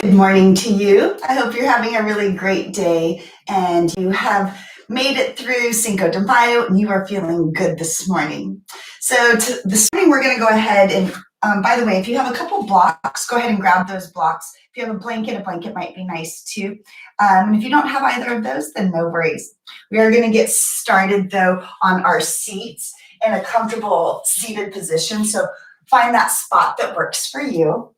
Good morning to you. I hope you're having a really great day and you have made it through Cinco de Mayo and you are feeling good this morning. So this morning we're going to go ahead and, by the way, if you have a couple blocks, go ahead and grab those blocks. If you have a blanket might be nice too. And if you don't have either of those, then no worries. We are going to get started though on our seats in a comfortable seated position. So find that spot that works for you.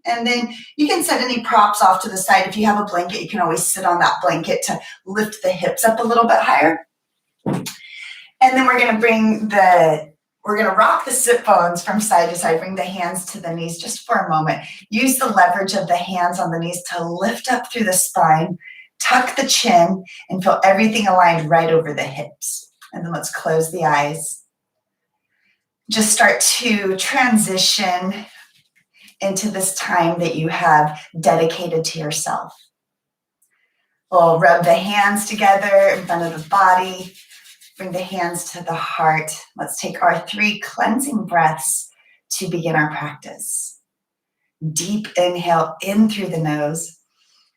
And then you can set any props off to the side. If you have a blanket, you can always sit on that blanket to lift the hips up a little bit higher. And then we're going to rock the sit bones from side to side. Bring the hands to the knees just for a moment. Use the leverage of the hands on the knees to lift up through the spine, tuck the chin, and feel everything aligned right over the hips. And then let's close the eyes. Just start to transition into this time that you have dedicated to yourself. We'll rub the hands together in front of the body, bring the hands to the heart. Let's take our 3 cleansing breaths to begin our practice. Deep inhale in through the nose.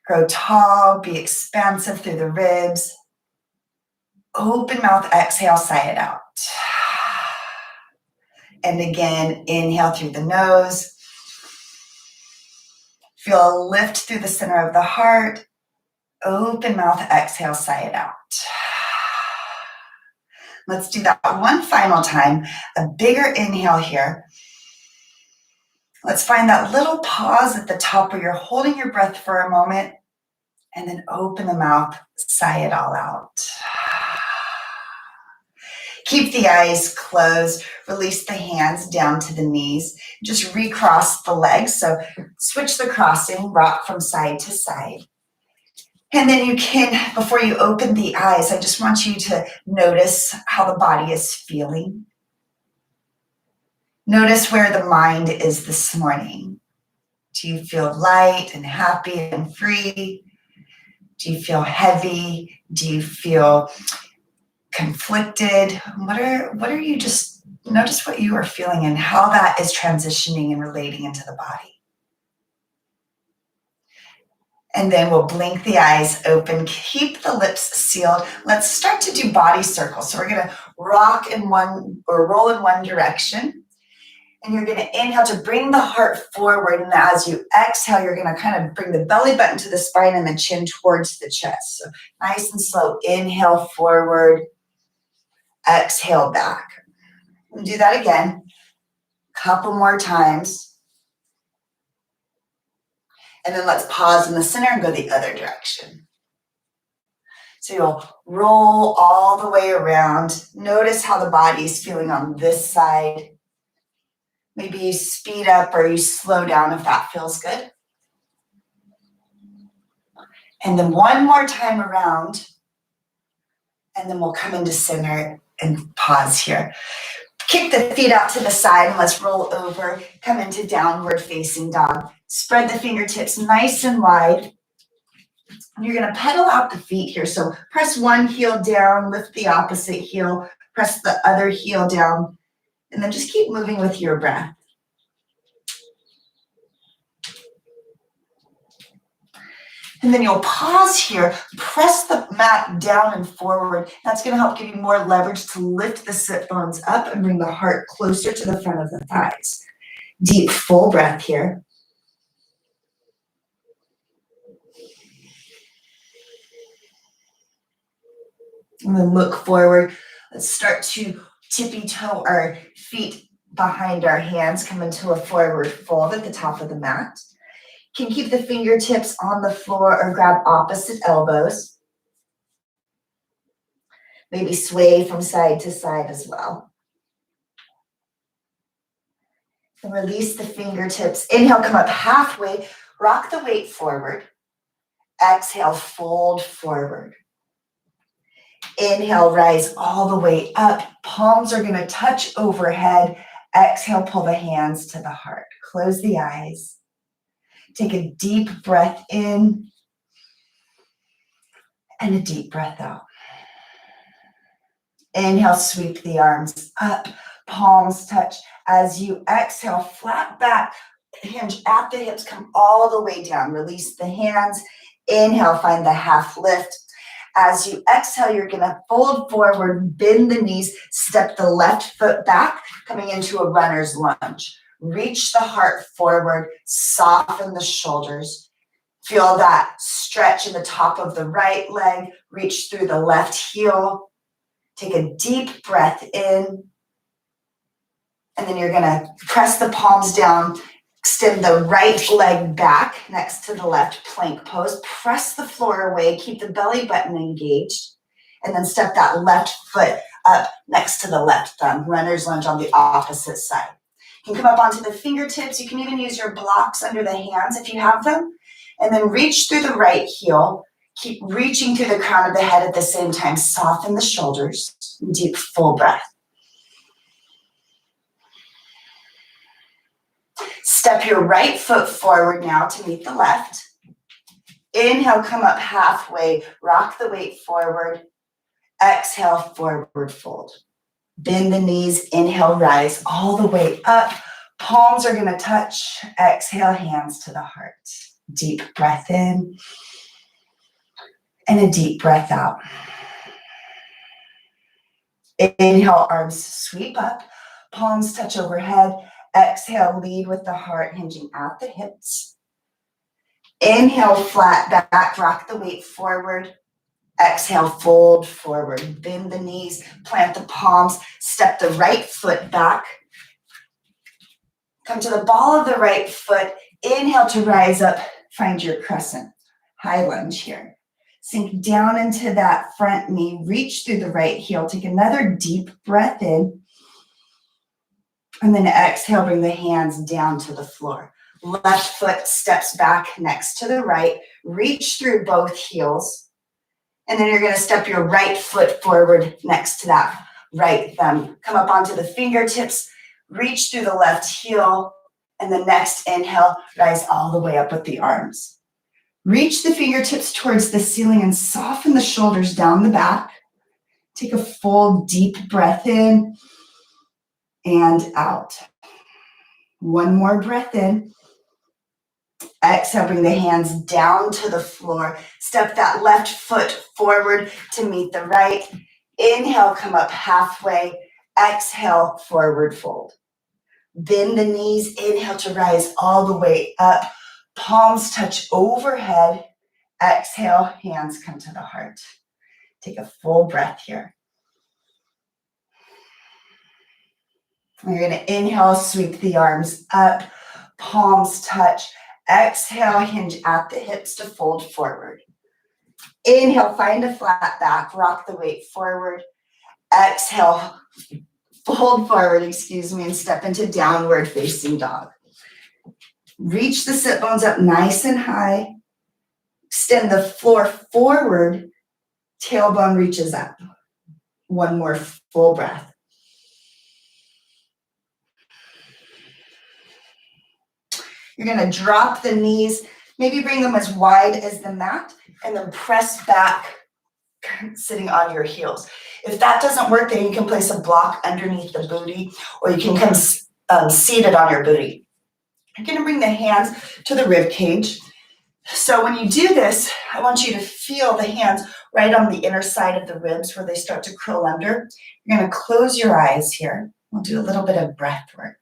Grow tall, be expansive through the ribs. Open mouth, exhale, sigh it out. And again, inhale through the nose. Feel a lift through the center of the heart. Open mouth, exhale, sigh it out. Let's do that one final time. A bigger inhale here. Let's find that little pause at the top where you're holding your breath for a moment. And then open the mouth, sigh it all out. Keep the eyes closed. Release the hands down to the knees. Just recross the legs. So switch the crossing, rock from side to side. And then you can, before you open the eyes, I just want you to notice how the body is feeling. Notice where the mind is this morning. Do you feel light and happy and free? Do you feel heavy? Do you feel conflicted? What are you just notice what you are feeling and how that is transitioning and relating into the body. And then we'll blink the eyes open, keep the lips sealed. Let's start to do body circles. So we're going to rock in one or roll in one direction. And you're going to inhale to bring the heart forward. And as you exhale, you're going to kind of bring the belly button to the spine and the chin towards the chest. So nice and slow. Inhale forward. Exhale back. And do that again. Couple more times. And then let's pause in the center and go the other direction. So you'll roll all the way around. Notice how the body's feeling on this side. Maybe you speed up or you slow down if that feels good. And then one more time around. And then we'll come into center and pause here. Kick the feet out to the side and let's roll over. Come into downward facing dog. Spread the fingertips nice and wide. And you're going to pedal out the feet here. So press one heel down, lift the opposite heel, press the other heel down, and then just keep moving with your breath. And then you'll pause here, press the mat down and forward. That's going to help give you more leverage to lift the sit bones up and bring the heart closer to the front of the thighs. Deep, full breath here. And then look forward. Let's start to tippy toe our feet behind our hands, come into a forward fold at the top of the mat. Can keep the fingertips on the floor or grab opposite elbows. Maybe sway from side to side as well. And release the fingertips. Inhale, come up halfway. Rock the weight forward. Exhale, fold forward. Inhale, rise all the way up. Palms are going to touch overhead. Exhale, pull the hands to the heart. Close the eyes. Take a deep breath in and a deep breath out. Inhale, sweep the arms up, palms touch. As you exhale, flat back, hinge at the hips, come all the way down. Release the hands. Inhale, find the half lift. As you exhale, you're gonna fold forward, bend the knees, step the left foot back, coming into a runner's lunge. Reach the heart forward, soften the shoulders. Feel that stretch in the top of the right leg, reach through the left heel. Take a deep breath in, and then you're gonna press the palms down, extend the right leg back next to the left, plank pose. Press the floor away, keep the belly button engaged, and then step that left foot up next to the left thumb. Runner's lunge on the opposite side. You can come up onto the fingertips. You can even use your blocks under the hands if you have them. And then reach through the right heel. Keep reaching through the crown of the head at the same time. Soften the shoulders. Deep, full breath. Step your right foot forward now to meet the left. Inhale, come up halfway. Rock the weight forward. Exhale, forward fold. Bend the knees. Inhale, rise all the way up. Palms are going to touch. Exhale, hands to the heart. Deep breath in. And a deep breath out. Inhale, arms sweep up. Palms touch overhead. Exhale, lead with the heart, hinging at the hips. Inhale, flat back, rock the weight forward. Exhale, fold forward. Bend the knees, plant the palms, step the right foot back. Come to the ball of the right foot. Inhale to rise up, find your crescent. High lunge here. Sink down into that front knee, reach through the right heel. Take another deep breath in. And then exhale, bring the hands down to the floor. Left foot steps back next to the right. Reach through both heels. And then you're going to step your right foot forward next to that right thumb. Come up onto the fingertips. Reach through the left heel. And the next inhale, rise all the way up with the arms. Reach the fingertips towards the ceiling and soften the shoulders down the back. Take a full deep breath in. And out. One more breath in. Exhale, bring the hands down to the floor. Step that left foot forward to meet the right. Inhale, come up halfway. Exhale, forward fold. Bend the knees. Inhale to rise all the way up. Palms touch overhead. Exhale, hands come to the heart. Take a full breath here. You're going to inhale, sweep the arms up, palms touch. Exhale, hinge at the hips to fold forward. Inhale, find a flat back, rock the weight forward. Exhale, fold forward, and step into downward facing dog. Reach the sit bones up nice and high. Extend the floor forward, tailbone reaches up. One more full breath. You're going to drop the knees, maybe bring them as wide as the mat, and then press back, sitting on your heels. If that doesn't work, then you can place a block underneath the booty, or you can come seated on your booty. You're going to bring the hands to the rib cage. So when you do this, I want you to feel the hands right on the inner side of the ribs where they start to curl under. You're going to close your eyes here. We'll do a little bit of breath work.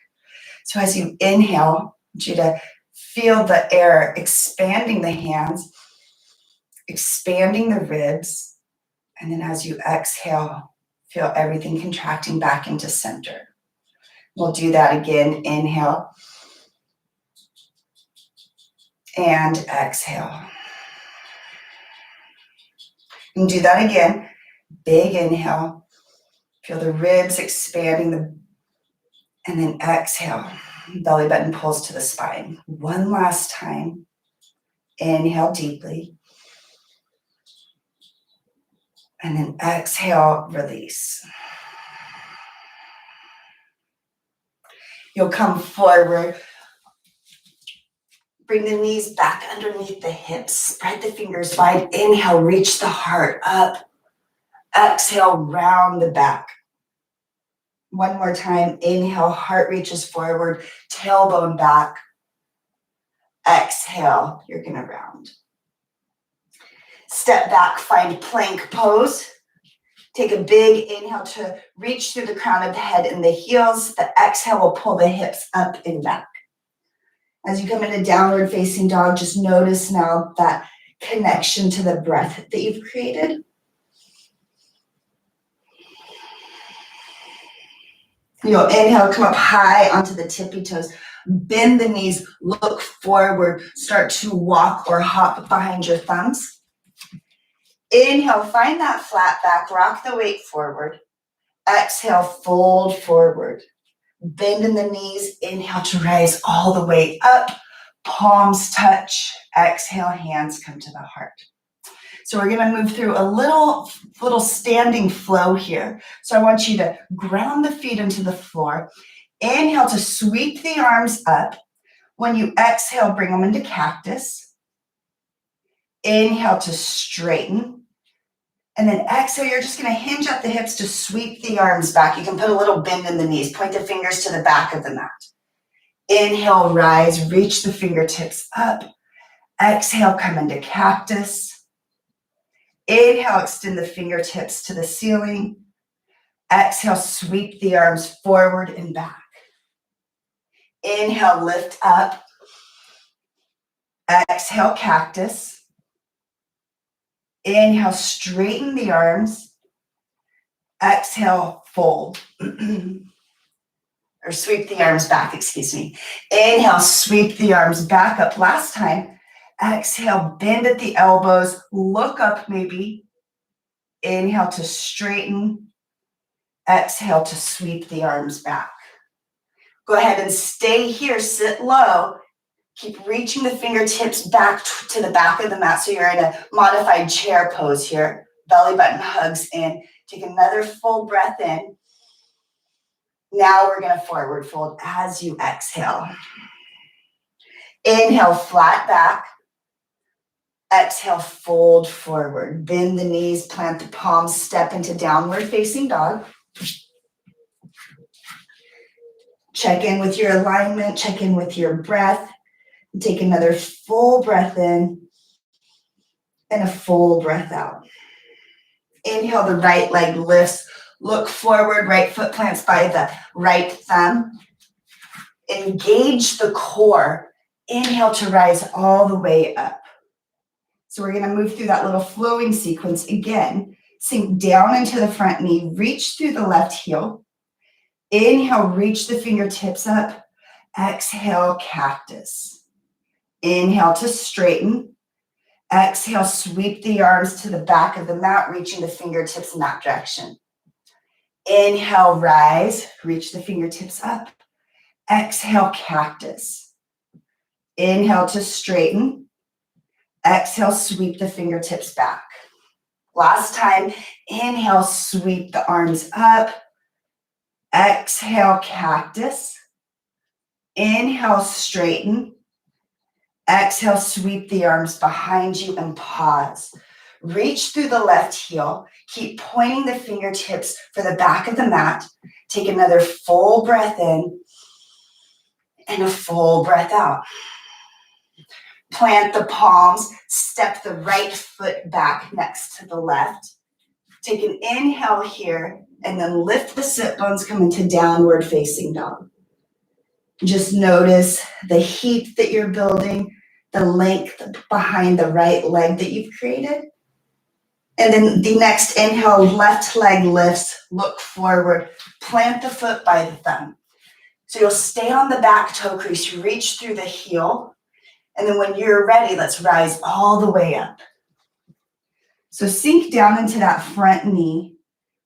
So as you inhale, I want you to feel the air expanding the hands, expanding the ribs, and then as you exhale, feel everything contracting back into center. We'll do that again. Inhale and exhale. And do that again. Big inhale. Feel the ribs expanding, and then exhale. Belly button pulls to the spine. One last time. Inhale deeply. And then exhale, release. You'll come forward. Bring the knees back underneath the hips. Spread the fingers wide. Inhale, reach the heart up. Exhale, round the back. One more time. Inhale, heart reaches forward, tailbone back. Exhale, you're gonna round. Step back, find plank pose. Take a big inhale to reach through the crown of the head and the heels. The exhale will pull the hips up and back. As you come into downward facing dog, just notice now that connection to the breath that you've created. You'll inhale, come up high onto the tippy toes. Bend the knees, look forward, start to walk or hop behind your thumbs. Inhale, find that flat back, rock the weight forward. Exhale, fold forward. Bend in the knees, inhale to rise all the way up. Palms touch. Exhale, hands come to the heart. So we're gonna move through a little standing flow here. So I want you to ground the feet into the floor. Inhale to sweep the arms up. When you exhale, bring them into cactus. Inhale to straighten. And then exhale, you're just gonna hinge at the hips to sweep the arms back. You can put a little bend in the knees. Point the fingers to the back of the mat. Inhale, rise, reach the fingertips up. Exhale, come into cactus. Inhale, extend the fingertips to the ceiling. Exhale, sweep the arms forward and back. Inhale, lift up. Exhale, cactus. Inhale, straighten the arms. Exhale, fold. Or sweep the arms back, excuse me. Inhale, sweep the arms back up. Last time. Exhale, bend at the elbows. Look up maybe. Inhale to straighten. Exhale to sweep the arms back. Go ahead and stay here, sit low. Keep reaching the fingertips back to the back of the mat. So you're in a modified chair pose here. Belly button hugs in. Take another full breath in. Now we're gonna forward fold as you exhale. Inhale, flat back. Exhale, fold forward. Bend the knees, plant the palms, step into downward facing dog. Check in with your alignment, check in with your breath. Take another full breath in and a full breath out. Inhale, the right leg lifts. Look forward, right foot plants by the right thumb. Engage the core. Inhale to rise all the way up. So we're gonna move through that little flowing sequence again. Sink down into the front knee, reach through the left heel. Inhale, reach the fingertips up. Exhale, cactus. Inhale to straighten. Exhale, sweep the arms to the back of the mat, reaching the fingertips in that direction. Inhale, rise, reach the fingertips up. Exhale, cactus. Inhale to straighten. Exhale, sweep the fingertips back. Last time, inhale, sweep the arms up. Exhale, cactus. Inhale, straighten. Exhale, sweep the arms behind you and pause. Reach through the left heel. Keep pointing the fingertips for the back of the mat. Take another full breath in and a full breath out. Plant the palms, step the right foot back next to the left. Take an inhale here and then lift the sit bones, come into downward facing dog. Just notice the heat that you're building, the length behind the right leg that you've created. And then the next inhale, left leg lifts, look forward, plant the foot by the thumb. So you'll stay on the back toe crease, reach through the heel, and then when you're ready, let's rise all the way up. So sink down into that front knee,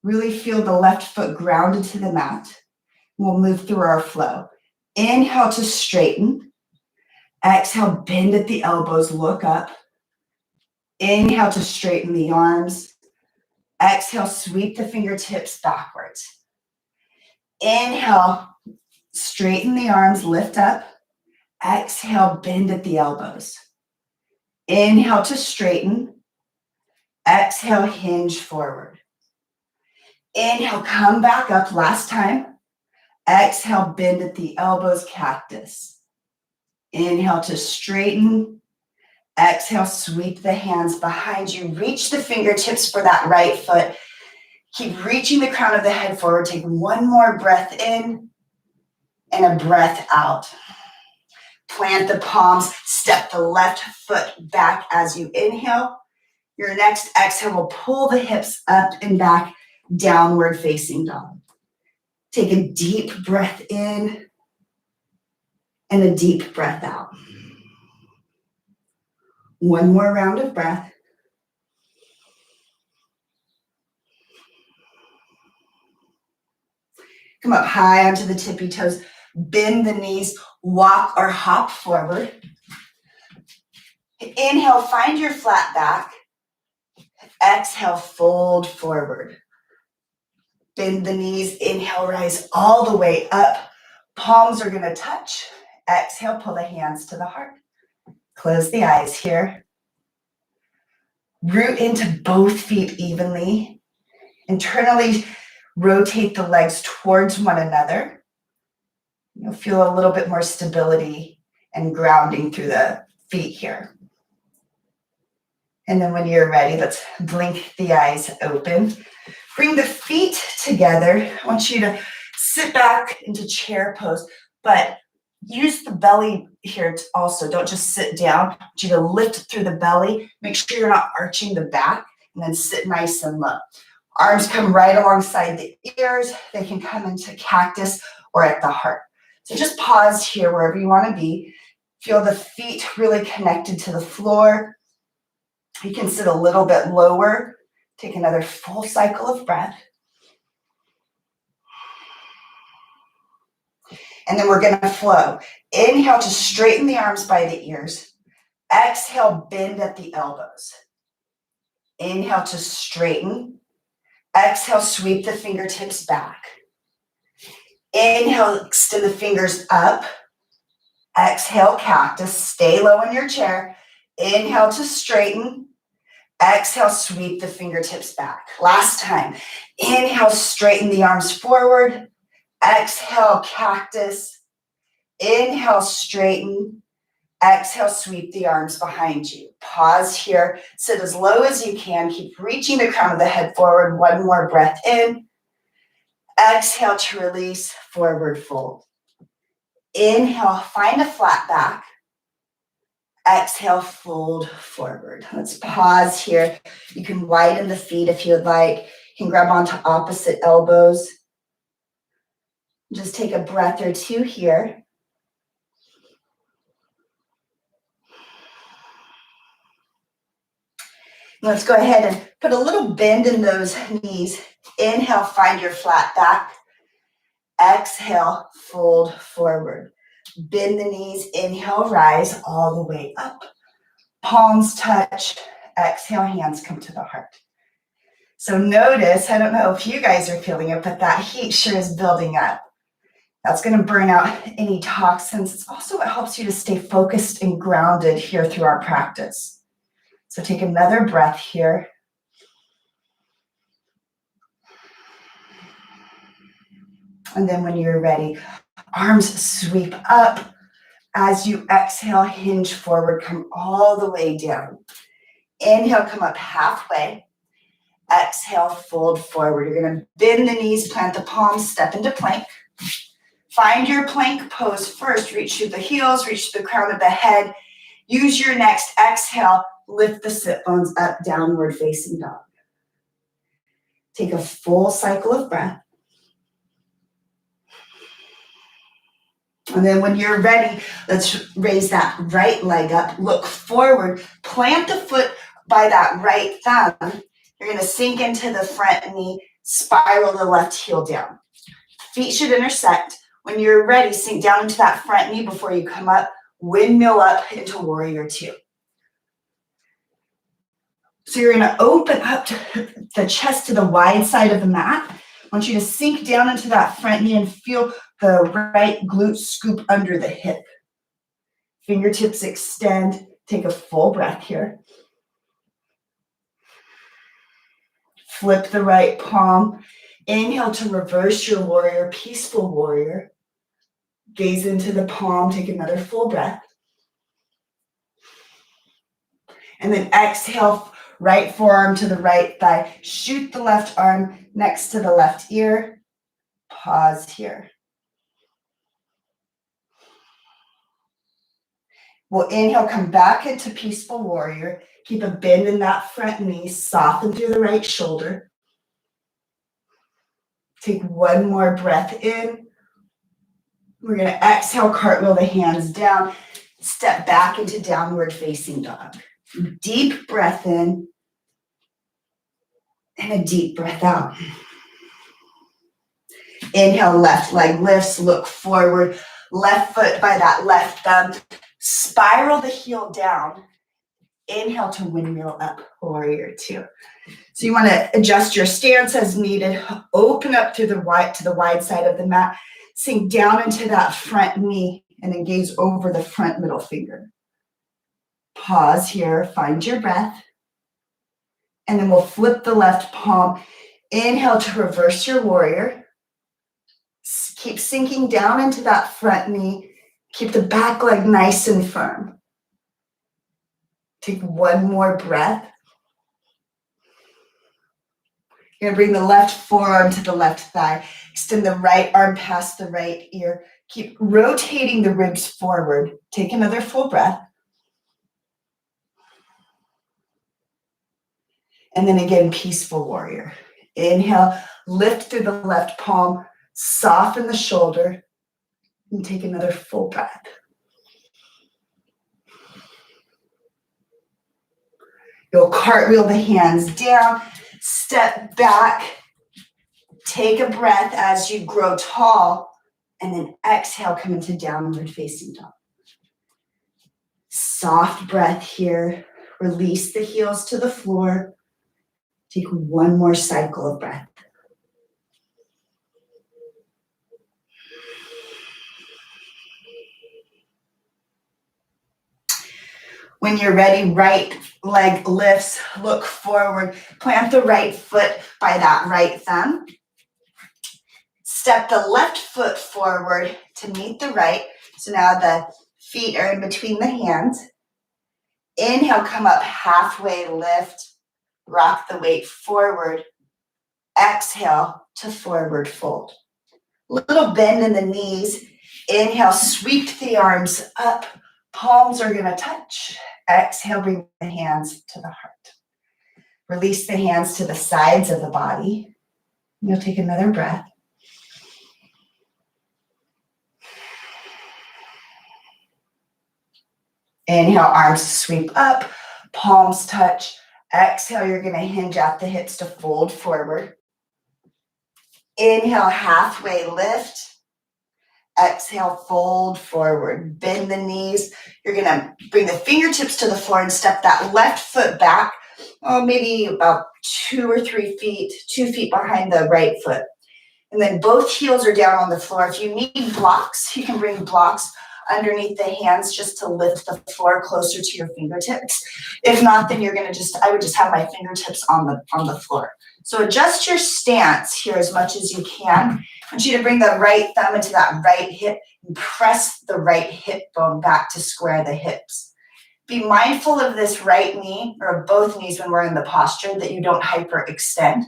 really feel the left foot grounded to the mat. We'll move through our flow. Inhale to straighten. Exhale, bend at the elbows, look up. Inhale to straighten the arms. Exhale, sweep the fingertips backwards. Inhale, straighten the arms, lift up. Exhale, bend at the elbows. Inhale to straighten. Exhale, hinge forward. Inhale, come back up last time. Exhale, bend at the elbows, cactus. Inhale to straighten. Exhale, sweep the hands behind you. Reach the fingertips for that right foot. Keep reaching the crown of the head forward. Take one more breath in and a breath out. Plant the palms. Step the left foot back as you inhale. Your next exhale will pull the hips up and back, downward facing dog. Take a deep breath in and a deep breath out. One more round of breath. Come up high onto the tippy toes. Bend the knees, walk or hop forward. Inhale, find your flat back. Exhale, fold forward. Bend the knees, inhale, rise all the way up. Palms are gonna touch. Exhale, pull the hands to the heart. Close the eyes here. Root into both feet evenly. Internally rotate the legs towards one another. You'll feel a little bit more stability and grounding through the feet here. And then when you're ready, let's blink the eyes open. Bring the feet together. I want you to sit back into chair pose, but use the belly here also. Don't just sit down. I want you to lift through the belly. Make sure you're not arching the back, and then sit nice and low. Arms come right alongside the ears. They can come into cactus or at the heart. So just pause here wherever you want to be. Feel the feet really connected to the floor. You can sit a little bit lower. Take another full cycle of breath. And then we're going to flow. Inhale to straighten the arms by the ears. Exhale, bend at the elbows. Inhale to straighten. Exhale, sweep the fingertips back. Inhale, extend the fingers up. Exhale, cactus. Stay low in your chair. Inhale to straighten. Exhale, sweep the fingertips back. Last time. Inhale, straighten the arms forward. Exhale, cactus. Inhale, straighten. Exhale, sweep the arms behind you. Pause here. Sit as low as you can. Keep reaching the crown of the head forward. One more breath in. Exhale to release, forward fold. Inhale, find a flat back. Exhale, fold forward. Let's pause here. You can widen the feet if you'd like. You can grab onto opposite elbows. Just take a breath or two here. Let's go ahead and put a little bend in those knees. Inhale, find your flat back. Exhale, fold forward. Bend the knees. Inhale, rise all the way up. Palms touch. Exhale, hands come to the heart. So notice, I don't know if you guys are feeling it, but that heat sure is building up. That's going to burn out any toxins. It's also what helps you to stay focused and grounded here through our practice. So take another breath here. And then when you're ready, arms sweep up. As you exhale, hinge forward, come all the way down. Inhale, come up halfway. Exhale, fold forward. You're going to bend the knees, plant the palms, step into plank. Find your plank pose first. Reach through the heels, reach to the crown of the head. Use your next exhale. Lift the sit bones up, downward facing dog. Take a full cycle of breath. And then when you're ready, let's raise that right leg up, look forward, plant the foot by that right thumb. You're going to sink into the front knee, spiral the left heel down. Feet should intersect. When you're ready, sink down into that front knee before you come up, windmill up into warrior two. So you're going to open up the chest to the wide side of the mat. I want you to sink down into that front knee and feel the right glute scoop under the hip. Fingertips extend. Take a full breath here. Flip the right palm. Inhale to reverse your warrior, peaceful warrior. Gaze into the palm. Take another full breath. And then exhale, right forearm to the right thigh. Shoot the left arm next to the left ear. Pause here. We'll inhale, come back into peaceful warrior. Keep a bend in that front knee. Soften through the right shoulder. Take one more breath in. We're going to exhale, cartwheel the hands down. Step back into downward facing dog. Deep breath in and a deep breath out. Inhale, left leg lifts, look forward. Left foot by that left thumb. Spiral the heel down. Inhale to windmill up, warrior two. So you want to adjust your stance as needed. Open up to the wide side of the mat. Sink down into that front knee and then gaze over the front middle finger. Pause here, find your breath. And then we'll flip the left palm. Inhale to reverse your warrior. Keep sinking down into that front knee. Keep the back leg nice and firm. Take one more breath. You're going to bring the left forearm to the left thigh. Extend the right arm past the right ear. Keep rotating the ribs forward. Take another full breath. And then again, peaceful warrior. Inhale, lift through the left palm, soften the shoulder, and take another full breath. You'll cartwheel the hands down, step back, take a breath as you grow tall, and then exhale, come into downward facing dog. Soft breath here. Release the heels to the floor. Take one more cycle of breath. When you're ready, right leg lifts, look forward. Plant the right foot by that right thumb. Step the left foot forward to meet the right. So now the feet are in between the hands. Inhale, come up halfway, lift. Rock the weight forward. Exhale to forward fold. Little bend in the knees. Inhale, sweep the arms up. Palms are going to touch. Exhale, bring the hands to the heart. Release the hands to the sides of the body. You'll take another breath. Inhale, arms sweep up. Palms touch. Exhale, you're going to hinge at the hips to fold forward. Inhale, halfway lift. Exhale, fold forward. Bend the knees. You're going to bring the fingertips to the floor and step that left foot back, maybe about 2 or 3 feet, 2 feet behind the right foot. And then both heels are down on the floor. If you need blocks, you can bring blocks underneath the hands just to lift the floor closer to your fingertips. If not, then I would just have my fingertips on the floor. So adjust your stance here as much as you can. I want you to bring the right thumb into that right hip and press the right hip bone back to square the hips. Be mindful of this right knee or both knees when we're in the posture that you don't hyperextend.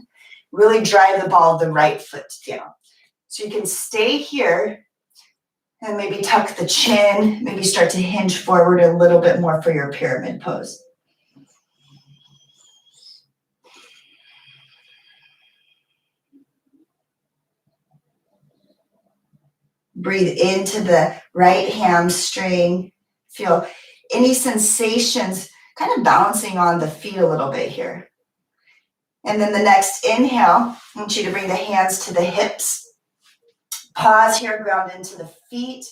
Really drive the ball of the right foot down. So you can stay here and maybe tuck the chin, maybe start to hinge forward a little bit more for your pyramid pose. Breathe into the right hamstring. Feel any sensations kind of bouncing on the feet a little bit here. And then the next inhale, I want you to bring the hands to the hips. Pause here, ground into the feet.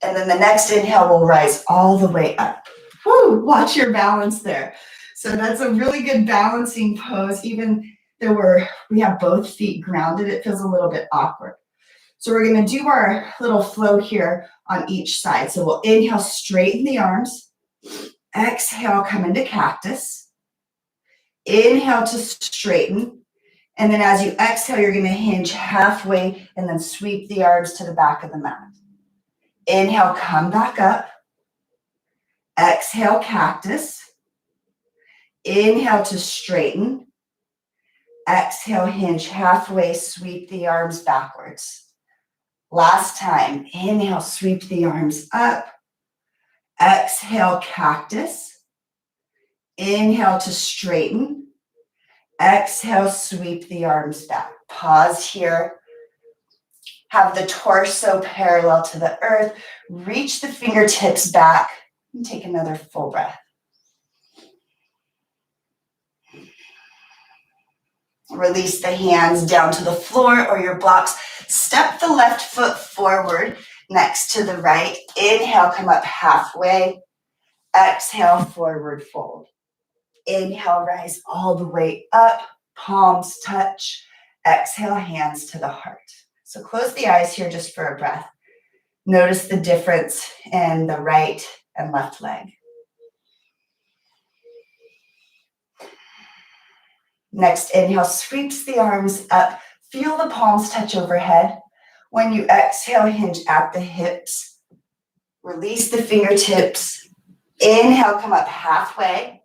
And then the next inhale will rise all the way up. Woo, watch your balance there. So that's a really good balancing pose. Even though we have both feet grounded, it feels a little bit awkward. So we're going to do our little flow here on each side. So we'll inhale, straighten the arms. Exhale, come into cactus. Inhale to straighten. And then as you exhale, you're going to hinge halfway and then sweep the arms to the back of the mat. Inhale, come back up. Exhale, cactus. Inhale to straighten. Exhale, hinge halfway, sweep the arms backwards. Last time, inhale, sweep the arms up. Exhale, cactus. Inhale to straighten. Exhale, sweep the arms back. Pause here. Have the torso parallel to the earth. Reach the fingertips back and take another full breath. Release the hands down to the floor or your blocks. Step the left foot forward next to the right. Inhale, come up halfway. Exhale, forward fold. Inhale, rise all the way up. Palms touch. Exhale, hands to the heart. So close the eyes here just for a breath. Notice the difference in the right and left leg. Next, inhale, sweeps the arms up. Feel the palms touch overhead. When you exhale, hinge at the hips. Release the fingertips. Inhale, come up halfway.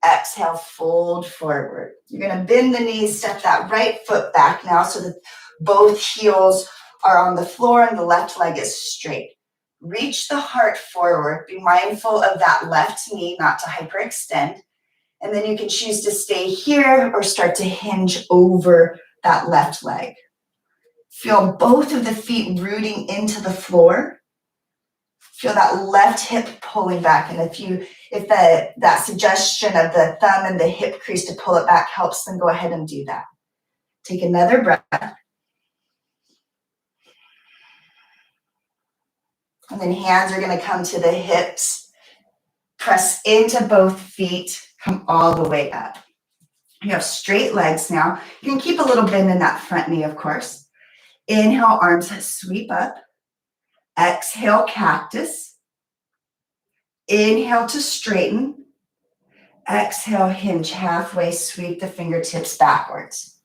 Exhale, fold forward. You're going to bend the knees, step that right foot back now so that both heels are on the floor and the left leg is straight. Reach the heart forward. Be mindful of that left knee not to hyperextend. And then you can choose to stay here or start to hinge over that left leg. Feel both of the feet rooting into the floor. Feel that left hip pulling back. And if that suggestion of the thumb and the hip crease to pull it back helps, then go ahead and do that. Take another breath. And then hands are going to come to the hips. Press into both feet. Come all the way up. You have straight legs now. You can keep a little bend in that front knee, of course. Inhale, arms sweep up. Exhale, cactus. Inhale to straighten. Exhale, hinge halfway, sweep the fingertips backwards.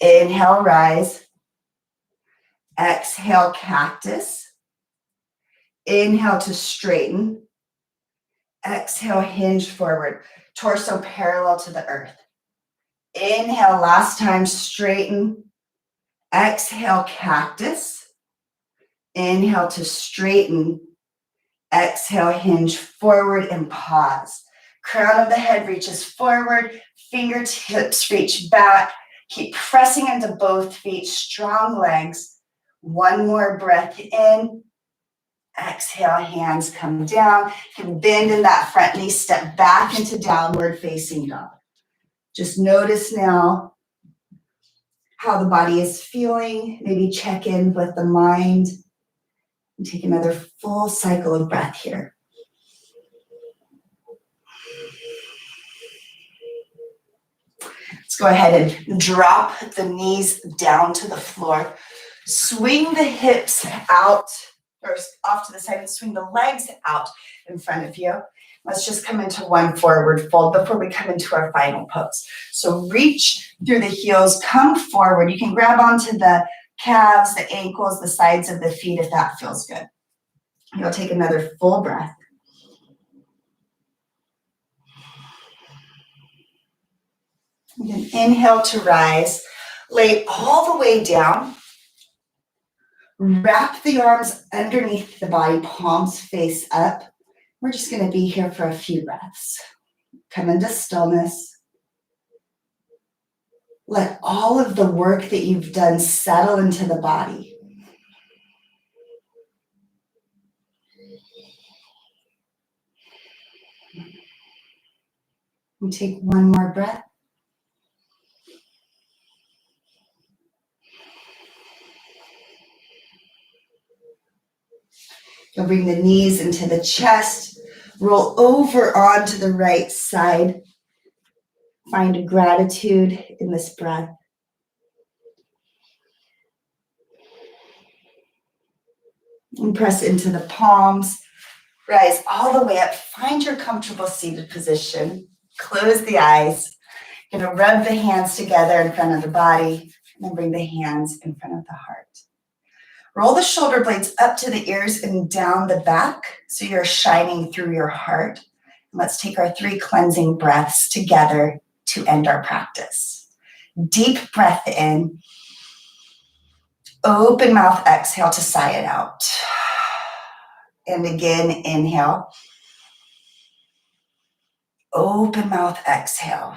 Inhale, rise. Exhale, cactus. Inhale to straighten. Exhale, hinge forward. Torso parallel to the earth. Inhale, last time, straighten. Exhale, cactus. Inhale to straighten. Exhale, hinge forward and pause. Crown of the head reaches forward. Fingertips reach back. Keep pressing into both feet. Strong legs. One more breath in. Exhale, hands come down. You can bend in that front knee. Step back into downward facing dog. Just notice now how the body is feeling. Maybe check in with the mind. And take another full cycle of breath here. Let's go ahead and drop the knees down to the floor. Swing the hips out or off to the side and swing the legs out in front of you. Let's just come into one forward fold before we come into our final pose. So reach through the heels, come forward. You can grab onto the calves, the ankles, the sides of the feet if that feels good. You'll take another full breath. You can inhale to rise, lay all the way down. Wrap the arms underneath the body, palms face up. We're just going to be here for a few breaths. Come into stillness. Let all of the work that you've done settle into the body. And take one more breath. You'll bring the knees into the chest. Roll over onto the right side. Find gratitude in this breath. And press into the palms. Rise all the way up. Find your comfortable seated position. Close the eyes. You're going to rub the hands together in front of the body. And then bring the hands in front of the heart. Roll the shoulder blades up to the ears and down the back so you're shining through your heart. Let's take our 3 cleansing breaths together to end our practice. Deep breath in. Open mouth, exhale to sigh it out. And again, inhale. Open mouth, exhale.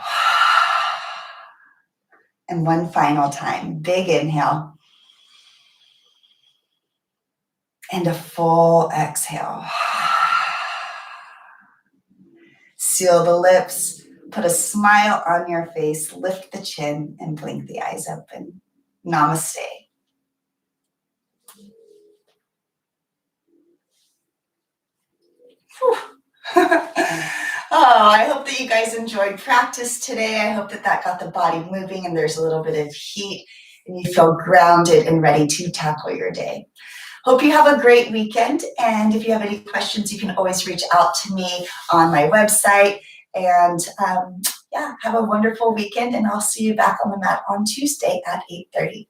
And one final time, big inhale. And a full exhale. Seal the lips, put a smile on your face, lift the chin, and blink the eyes open. Namaste. Oh, I hope that you guys enjoyed practice today. I hope that got the body moving and there's a little bit of heat and you feel grounded and ready to tackle your day. Hope you have a great weekend. And if you have any questions, you can always reach out to me on my website. And have a wonderful weekend. And I'll see you back on the mat on Tuesday at 8:30.